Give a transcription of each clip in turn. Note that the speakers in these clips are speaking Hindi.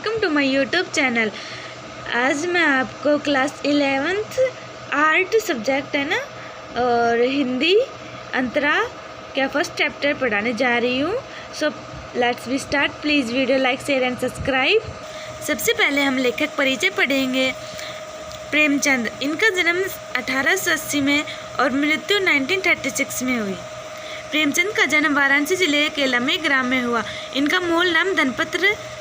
Welcome to my YouTube channel. आज मैं आपको क्लास 11th आर्ट सब्जेक्ट है ना और हिंदी अंतरा क्या फर्स्ट चैप्टर पढ़ाने जा रही हूँ। So let's be start. Please video like share and subscribe. सबसे पहले हम लेखक परिचय पढ़ेंगे। प्रेमचंद, इनका जन्म 1880 में और मृत्यु 1936 में हुई। प्रेमचंद का जन्म वाराणसी जिले के लम्हे ग्राम में हुआ। इनका मूल नाम धनपत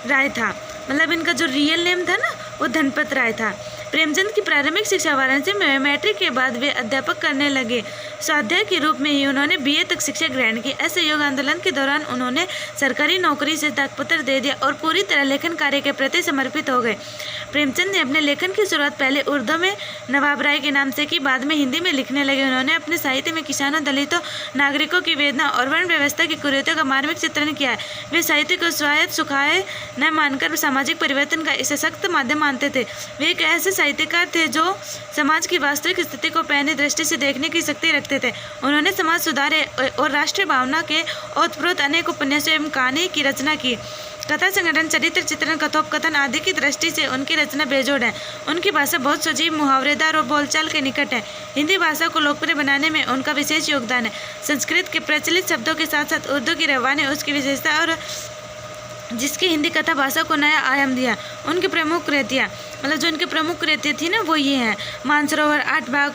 राय था, मतलब इनका जो रियल नेम था ना वो धनपत राय था। प्रेमचंद की प्रारंभिक शिक्षा वाराणसी में मैट्रिक के बाद वे अध्यापक करने लगे। स्वाध्याय के रूप में ही उन्होंने BA तक शिक्षा ग्रहण की। असहयोग आंदोलन के दौरान उन्होंने सरकारी नौकरी से त्यागपत्र दे दिया और पूरी तरह लेखन कार्य के प्रति समर्पित हो गए। प्रेमचंद ने अपने लेखन की शुरुआत पहले उर्दू में नवाब राय के नाम से की, बाद में हिंदी में लिखने लगे। उन्होंने अपने साहित्य में किसानों, दलितों, नागरिकों की वेदना और वर्ण व्यवस्था की कुरीतियों का मार्मिक चित्रण किया है। वे साहित्य को स्वायत्त सुखाए न मानकर सामाजिक परिवर्तन का सशक्त माध्यम मानते थे। वे एक ऐसे साहित्यकार थे जो समाज की वास्तविक स्थिति को पैनी दृष्टि से देखने की शक्ति रखते थे। उन्होंने समाज सुधार और राष्ट्रीय भावना के ओतप्रोत अनेक उपन्यासों एवं कहानी की रचना की। कथा संगठन, चरित्र चित्रण, कथोपकथन आदि की दृष्टि से उनकी रचना बेजोड़ है। उनकी भाषा बहुत सजीव, मुहावरेदार और बोलचाल के निकट है। हिंदी भाषा को लोकप्रिय बनाने में उनका विशेष योगदान है। संस्कृत के प्रचलित शब्दों के साथ साथ उर्दू की रवानी उसकी विशेषता और जिसकी हिंदी कथा भाषा को नया आयाम दिया। उनकी प्रमुख कृतियाँ, मतलब जो इनकी प्रमुख कृतियाँ थी ना वो ये हैं: मानसरोवर 8 भाग,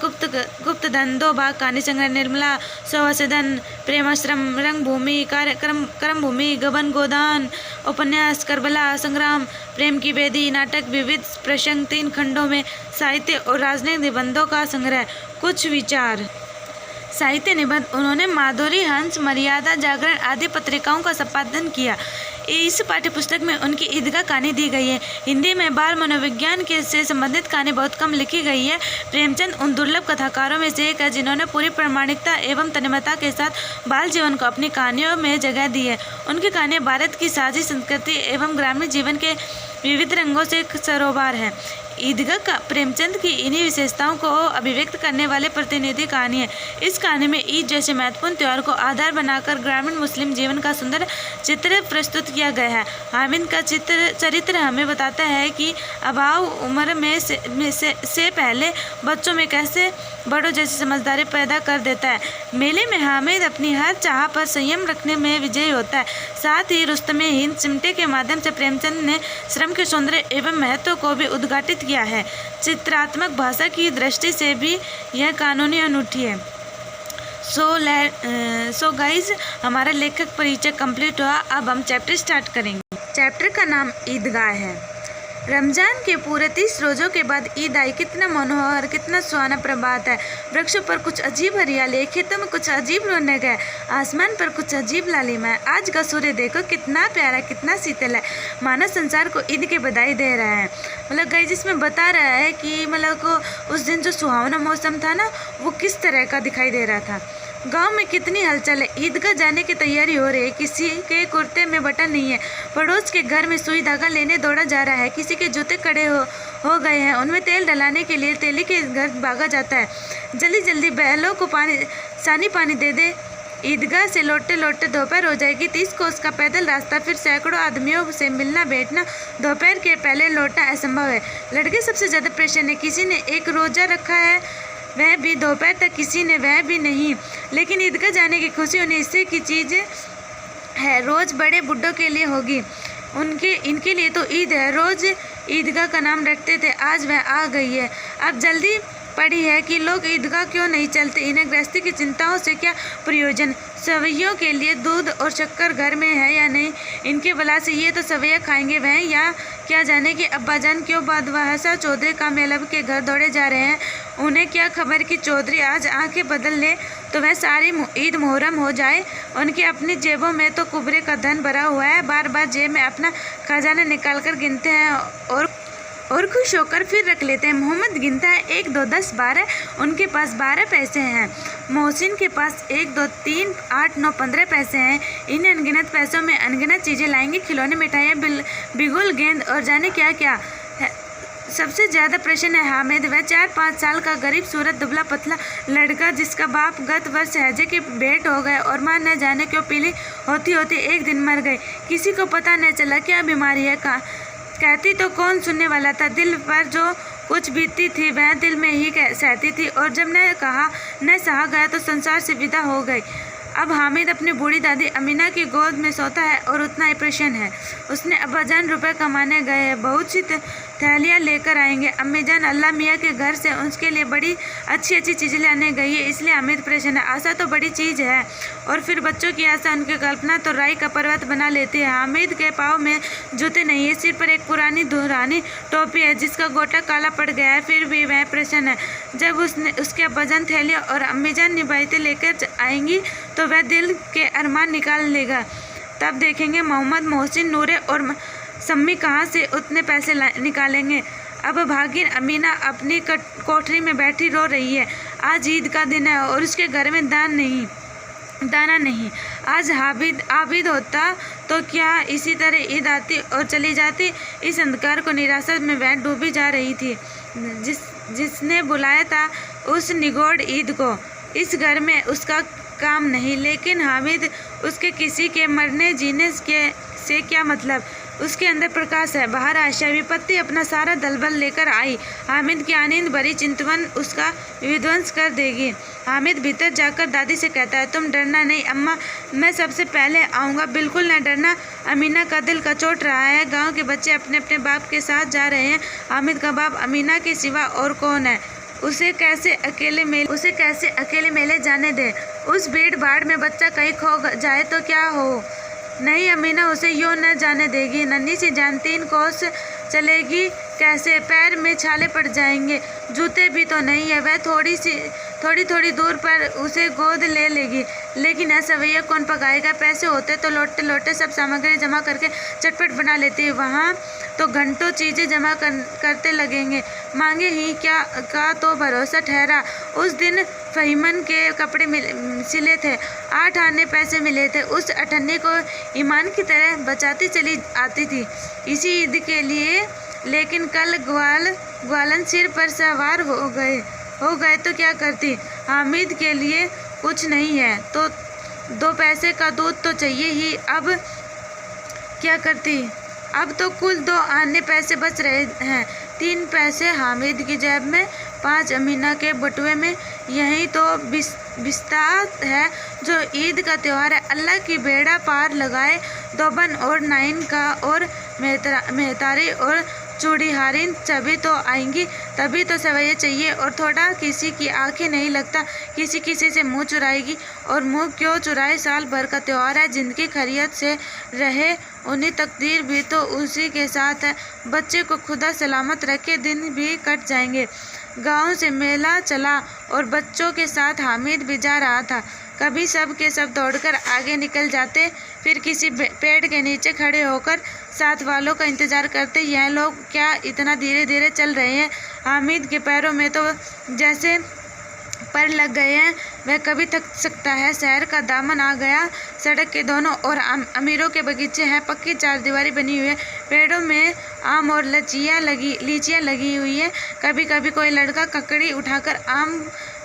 गुप्तधन 2 भाग, कहानी संग्रह निर्मला, सौवसदन, प्रेमाश्रम, रंगभूमि, कर्मभूमि, गबन गोदान, उपन्यास, करबला संग्राम, प्रेम की वेदी, नाटक, विविध प्रसंग, 3 खंडों में, साहित्य और राजनैतिक निबंधों का संग्रह, कुछ विचार। साहित्य निबंध उन्होंने माधुरी, हंस, मर्यादा, जागरण आदि पत्रिकाओं का संपादन किया। इस पाठ्यपुस्तक में उनकी ईदगाह कहानी दी गई है। हिंदी में बाल मनोविज्ञान के से संबंधित कहानी बहुत कम लिखी गई है। प्रेमचंद उन दुर्लभ कथाकारों में से एक है जिन्होंने पूरी प्रामाणिकता एवं तन्मयता के साथ बाल जीवन को अपनी कहानियों में जगह दी है। उनकी कहानियाँ भारत की साझी संस्कृति एवं ग्रामीण जीवन के विविध रंगों से सरोबार है। ईदगाह का प्रेमचंद की इन्हीं विशेषताओं को अभिव्यक्त करने वाले प्रतिनिधि कहानी है। इस कहानी में ईद जैसे महत्वपूर्ण त्यौहार को आधार बनाकर ग्रामीण मुस्लिम जीवन का सुंदर चित्र प्रस्तुत किया गया है। हामिद का चरित्र हमें बताता है कि अभाव उम्र में से पहले बच्चों में कैसे बड़ों जैसी समझदारी पैदा कर देता है। मेले में हामिद अपनी हर चाह पर संयम रखने में विजयी होता है। साथ ही रुस्तमे हिंद चिमटे के माध्यम से प्रेमचंद ने श्रम के सौंदर्य एवं महत्व को भी उद्घाटित किया है। चित्रात्मक भाषा की दृष्टि से भी यह कहानी अनूठी है। सो गाइज, हमारा लेखक परिचय कंप्लीट हुआ। अब हम चैप्टर स्टार्ट करेंगे। चैप्टर का नाम ईदगाह है। रमजान के पूरे 30 रोज़ों के बाद ईद आई। कितना मनोहर, कितना सुहाना प्रभात है। वृक्षों पर कुछ अजीब हरियाली, खेतों में कुछ अजीब रौनक है, आसमान पर कुछ अजीब लालिमा है। आज का सूर्य देखो कितना प्यारा, कितना शीतल है, मानव संसार को ईद की बधाई दे रहा है। मतलब गाइस इसमें बता रहा है कि मतलब को उस दिन जो सुहावना मौसम था ना वो किस तरह का दिखाई दे रहा था। गांव में कितनी हलचल है। ईदगाह जाने की तैयारी हो रही है। किसी के कुर्ते में बटन नहीं है। पड़ोस के घर में सुई धागा लेने दौड़ा जा रहा है। किसी के जूते कड़े हो गए हैं। उनमें तेल डलाने के लिए तेली के घर भागा जाता है। जल्दी जल्दी बैलों को पानी दे दे। ईदगाह से लौटते लौटते दोपहर हो जाएगी। 30 कोस का पैदल रास्ता, फिर सैकड़ों आदमियों से मिलना बैठना। दोपहर के पहले लौटना असंभव है। लड़के सबसे ज़्यादा परेशान है। किसी ने एक रोज़ा रखा है, वह भी दोपहर तक, किसी ने वह भी नहीं। लेकिन ईदगाह जाने की खुशी उन्हें इससे की चीज़ है। रोज़ बड़े बूढ़ों के लिए होगी, इनके लिए तो ईद है। रोज़ ईदगाह का नाम रखते थे, आज वह आ गई है। अब जल्दी पड़ी है कि लोग ईदगाह क्यों नहीं चलते। इन्हें गृहस्थी की चिंताओं से क्या प्रयोजन। सवैयों के लिए दूध और शक्कर घर में है या नहीं। इनके बला से ये तो सवैया खाएंगे वह, या क्या जाने कि अब्बाजान क्यों बादशाह चौधरी कामयाब के घर दौड़े जा रहे हैं। उन्हें क्या खबर कि चौधरी आज आंखें बदल ले तो वह सारी ईद मुहर्रम हो जाए। उनकी अपनी जेबों में तो कुबरे का धन भरा हुआ है। बार बार जेब में अपना खजाना निकाल कर गिनते हैं और खुश होकर फिर रख लेते हैं। मोहम्मद गिनता है 1 2 10 12। उनके पास 12 पैसे हैं। मोहसिन के पास 1 2 3 8 9 15 पैसे हैं। इन अनगिनत पैसों में अनगिनत चीज़ें लाएंगे, खिलौने, मिठाइयाँ, बिगुल, गेंद और जाने क्या क्या है। सबसे ज़्यादा प्रश्न है हामिद। वह 4-5 साल का गरीब सूरत दुबला पतला लड़का जिसका बाप गत वर्ष हैजे की भेंट हो गए और माँ न जाने क्यों पीली होती होती एक दिन मर गई। किसी को पता न चला क्या बीमारी है, कहती तो कौन सुनने वाला था। दिल पर जो कुछ बीतती थी वह दिल में ही सहती थी, और जब न सहा गया तो संसार से विदा हो गई। अब हामिद अपनी बूढ़ी दादी अमीना की गोद में सोता है और उतना ही प्रसन्न है। उसने अब्बाजान रुपए कमाने गए हैं, बहुत सी थैलियाँ लेकर आएंगे। अम्मीजान अल्लाह मियाँ के घर से उसके लिए बड़ी अच्छी चीज़ें लाने गई है, इसलिए हामिद प्रसन्न है। आशा तो बड़ी चीज़ है, और फिर बच्चों की आशा, उनकी कल्पना तो राई का पर्वत बना लेती है। हामिद के पाँव में जूते नहीं है, सिर पर एक पुरानी धुरानी टोपी है जिसका गोटा काला पड़ गया है, फिर भी वह प्रसन्न है। जब उसके अब्बाजान थैलियाँ और अम्मीजान निभाते लेकर आएंगी तो वह दिल के अरमान निकाल लेगा। तब देखेंगे मोहम्मद, मोहसिन, नूरे और सम्मी कहाँ से उतने पैसे निकालेंगे। अब भागिन अमीना अपनी कोठरी में बैठी रो रही है। आज ईद का दिन है और उसके घर में दाना नहीं। आज आबिद होता तो क्या इसी तरह ईद आती और चली जाती। इस अंधकार को निराशा में वह डूबी जा रही थी। जिसने बुलाया था उस निगोड़ ईद को, इस घर में उसका काम नहीं, लेकिन हामिद, उसके किसी के मरने जीने से क्या मतलब। उसके अंदर प्रकाश है। बाहर आशा विपत्ति अपना सारा दलबल लेकर आई। हामिद की आनंद भरी चिंतवन उसका विध्वंस कर देगी। हामिद भीतर जाकर दादी से कहता है, तुम डरना नहीं अम्मा, मैं सबसे पहले आऊँगा, बिल्कुल न डरना। अमीना का दिल कचोट रहा है। गांव के बच्चे अपने अपने बाप के साथ जा रहे हैं। हामिद का बाप अमीना के सिवा और कौन है। उसे कैसे अकेले मेले जाने दे। उस भीड़ भाड़ में बच्चा कहीं खो जाए तो क्या हो। नहीं, अमीना उसे यूँ न जाने देगी। नन्ही सी जान 3 कोस चलेगी कैसे, पैर में छाले पड़ जाएंगे, जूते भी तो नहीं है। वह थोड़ी दूर पर उसे गोद ले लेगी, लेकिन असवैया कौन पकाएगा। पैसे होते तो लोटे सब सामग्री जमा करके चटपट बना लेती। वहाँ तो घंटों चीज़ें जमा करते लगेंगे, मांगे ही क्या का तो भरोसा ठहरा। उस दिन फहीमन के कपड़े सिले थे, 8 आने पैसे मिले थे। उस अठन्नी को ईमान की तरह बचाती चली आती थी इसी ईद के लिए, लेकिन कल ग्वालन सिर पर सवार हो गए तो क्या करती। हामिद के लिए कुछ नहीं है तो 2 पैसे का दूध तो चाहिए ही। अब क्या करती। अब तो कुल 2 आने पैसे बच रहे हैं। 3 पैसे हामिद की जेब में, 5 अमीना के बटुए में। यही तो बिस्तात है जो ईद का त्यौहार है। अल्लाह की बेड़ा पार लगाए। दोबन और नाइन का और मेहतारी और चूड़ीहारिन सभी तो आएंगी, तभी तो सवैया चाहिए। और थोड़ा किसी की आंखें नहीं लगता, किसी से मुंह चुराएगी। और मुंह क्यों चुराए, साल भर का त्यौहार है। जिनकी खैरियत से रहे उन्हीं तकदीर भी तो उसी के साथ है। बच्चे को खुदा सलामत रखे, दिन भी कट जाएंगे। गांव से मेला चला और बच्चों के साथ हामिद भी जा रहा था। कभी सब के सब दौड़कर आगे निकल जाते, फिर किसी पेड़ के नीचे खड़े होकर साथ वालों का इंतज़ार करते। यह लोग क्या इतना धीरे धीरे चल रहे हैं। हामिद के पैरों में तो जैसे पर लग गए हैं। वह कभी थक सकता है। शहर का दामन आ गया। सड़क के दोनों ओर अमीरों के बगीचे हैं। पक्की 4 दीवारी बनी हुई है। पेड़ों में आम और लीचियाँ लगी हुई है। कभी कभी कोई लड़का ककड़ी उठाकर आम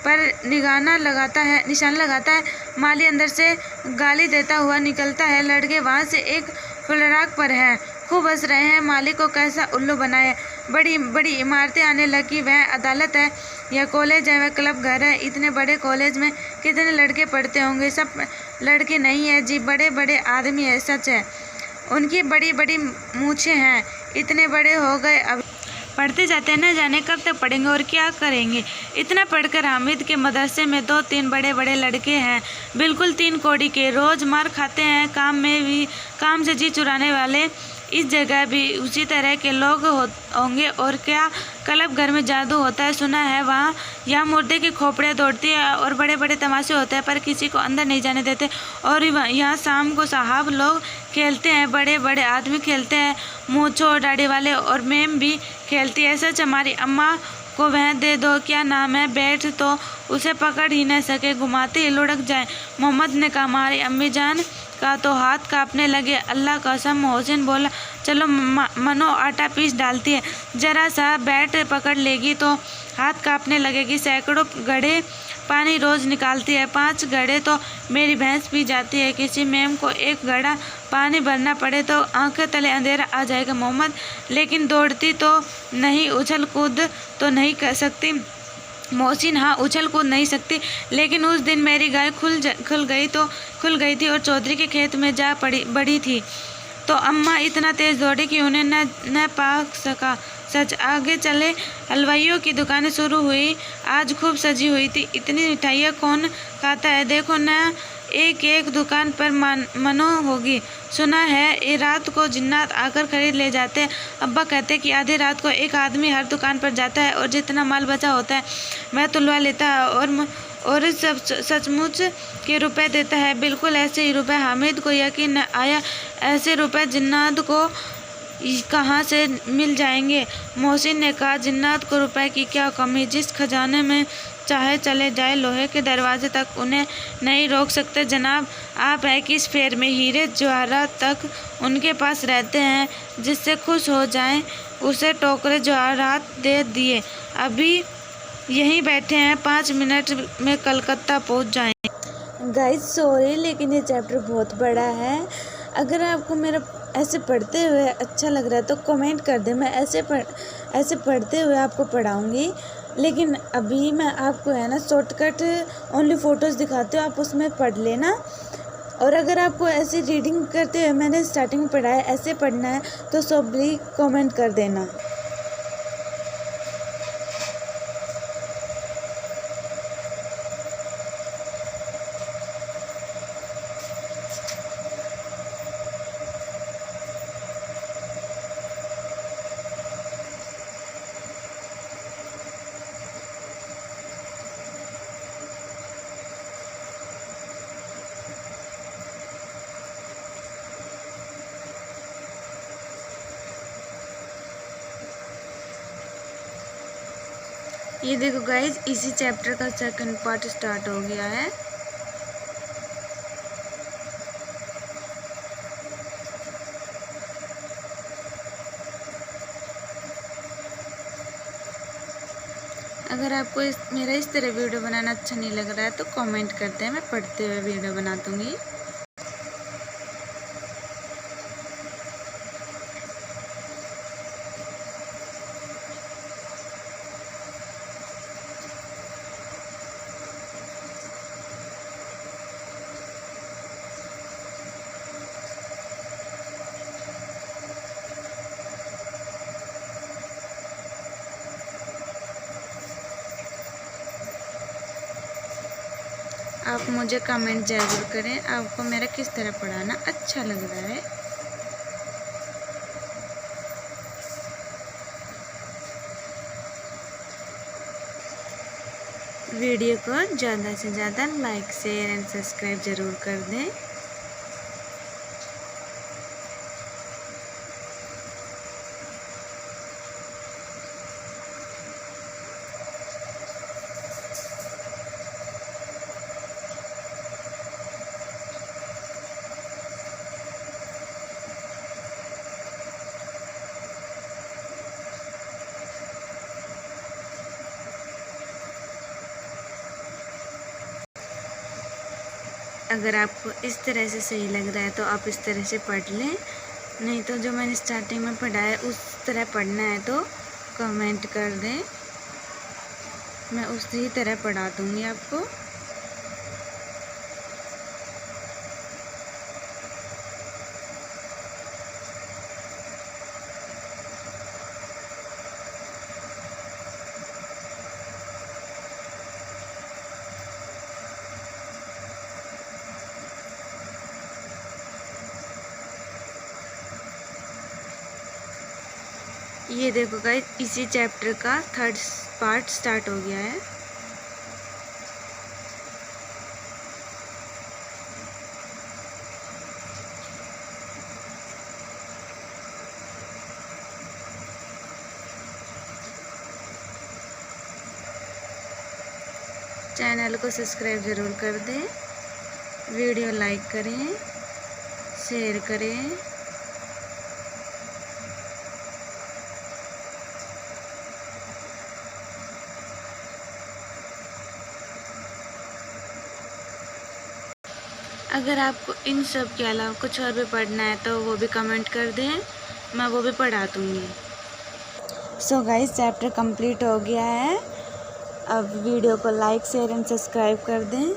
पर निशान लगाता है। माली अंदर से गाली देता हुआ निकलता है। लड़के वहाँ से एक फुलराग पर हैं, खूब हंस रहे हैं। माली को कैसा उल्लू बनाए। बड़ी बड़ी इमारतें आने लगी। वह अदालत है, यह कॉलेज है, वह क्लब घर है। इतने बड़े कॉलेज में कितने लड़के पढ़ते होंगे। सब लड़के नहीं है जी, बड़े बड़े आदमी है। सच है, उनकी बड़ी बड़ी मूछें हैं। इतने बड़े हो गए, अब पढ़ते जाते हैं, न जाने कब तक पढ़ेंगे और क्या करेंगे। इतना पढ़कर हामिद के मदरसे में 2-3 बड़े बड़े लड़के हैं, बिल्कुल 3 कौड़ी के। रोज़ मार खाते हैं, काम से जी चुराने वाले। इस जगह भी उसी तरह के लोग होंगे। और क्या क्लब घर में जादू होता है, सुना है वहाँ। यहाँ मुर्दे की खोपड़ियाँ दौड़ती है और बड़े बड़े तमाशे होते हैं, पर किसी को अंदर नहीं जाने देते। और यहाँ शाम को साहब लोग खेलते हैं, बड़े बड़े आदमी खेलते हैं, मूंछों दाढ़ी वाले, और मैम भी खेलती है। सच हमारी अम्मा को वह दे दो, क्या नाम है, बैठ तो उसे पकड़ ही न सके, घुमाते ही लुढ़क जाए। मोहम्मद ने कहा, हमारी अम्मी जान का तो हाथ कांपने लगे। अल्लाह कसम। मोहसिन बोला, चलो मनो आटा पीस डालती है, जरा सा बैट पकड़ लेगी तो। हाथ कांपने लगेगी। सैकड़ों घड़े पानी रोज निकालती है, 5 घड़े तो मेरी भैंस पी जाती है। किसी मेम को 1 घड़ा पानी भरना पड़े तो आंखें तले अंधेरा आ जाएगा मोहम्मद। लेकिन दौड़ती तो नहीं, उछल कूद तो नहीं कर सकती मोहसिन। हाँ, उछल कूद नहीं सकती। लेकिन उस दिन मेरी गाय खुल गई थी और चौधरी के खेत में जा बड़ी थी तो अम्मा इतना तेज दौड़ी कि उन्हें न पा सका। सच। आगे चले हलवाइयों की दुकानें शुरू हुई। आज खूब सजी हुई थी। इतनी मिठाइयाँ कौन खाता है, देखो न, एक एक दुकान पर मनो होगी। सुना है ये रात को जिन्नात आकर खरीद ले जाते हैं। अब्बा कहते कि आधी रात को एक आदमी हर दुकान पर जाता है और जितना माल बचा होता है वह तुलवा लेता है और सब सचमुच के रुपए देता है। बिल्कुल ऐसे ही रुपए। हामिद को यकीन न आया, ऐसे रुपए जिन्नात को कहाँ से मिल जाएंगे। मोहसिन ने कहा, जिन्नात को रुपए की क्या कमी, जिस खजाने में चाहे चले जाए, लोहे के दरवाजे तक उन्हें नहीं रोक सकते। जनाब, आप है कि इस फेर में हीरे जवाहरात तक उनके पास रहते हैं। जिससे खुश हो जाएं उसे टोकरे जवाहरात दे दिए। अभी यहीं बैठे हैं, 5 मिनट में कलकत्ता पहुंच जाएं। गाइस सॉरी, लेकिन ये चैप्टर बहुत बड़ा है। अगर आपको मेरा ऐसे पढ़ते हुए अच्छा लग रहा है तो कमेंट कर दे। मैं ऐसे पढ़ते हुए आपको पढ़ाऊँगी। लेकिन अभी मैं आपको है ना शॉर्टकट ओनली फ़ोटोज़ दिखाती हूँ, आप उसमें पढ़ लेना। और अगर आपको ऐसे रीडिंग करते हुए मैंने स्टार्टिंग में पढ़ा है ऐसे पढ़ना है तो सब भी कमेंट कर देना। ये देखो गाइज, इसी चैप्टर का सेकंड पार्ट स्टार्ट हो गया है। अगर आपको मेरा इस तरह वीडियो बनाना अच्छा नहीं लग रहा है तो कमेंट करते हैं, मैं पढ़ते हुए वीडियो बना दूँगी। आप मुझे कमेंट ज़रूर करें, आपको मेरा किस तरह पढ़ाना अच्छा लग रहा है। वीडियो को ज़्यादा से ज़्यादा लाइक, शेयर एंड सब्सक्राइब ज़रूर कर दें। अगर आपको इस तरह से सही लग रहा है तो आप इस तरह से पढ़ लें, नहीं तो जो मैंने स्टार्टिंग में पढ़ा है उस तरह पढ़ना है तो कमेंट कर दें, मैं उसी तरह पढ़ा दूँगी आपको। ये देखो गाइस, इसी चैप्टर का थर्ड पार्ट स्टार्ट हो गया है। चैनल को सब्सक्राइब ज़रूर कर दें, वीडियो लाइक करें, शेयर करें। अगर आपको इन सब के अलावा कुछ और भी पढ़ना है तो वो भी कमेंट कर दें, मैं वो भी पढ़ा दूँगी। सो गाइस, चैप्टर कंप्लीट हो गया है। अब वीडियो को लाइक शेयर एंड सब्सक्राइब कर दें।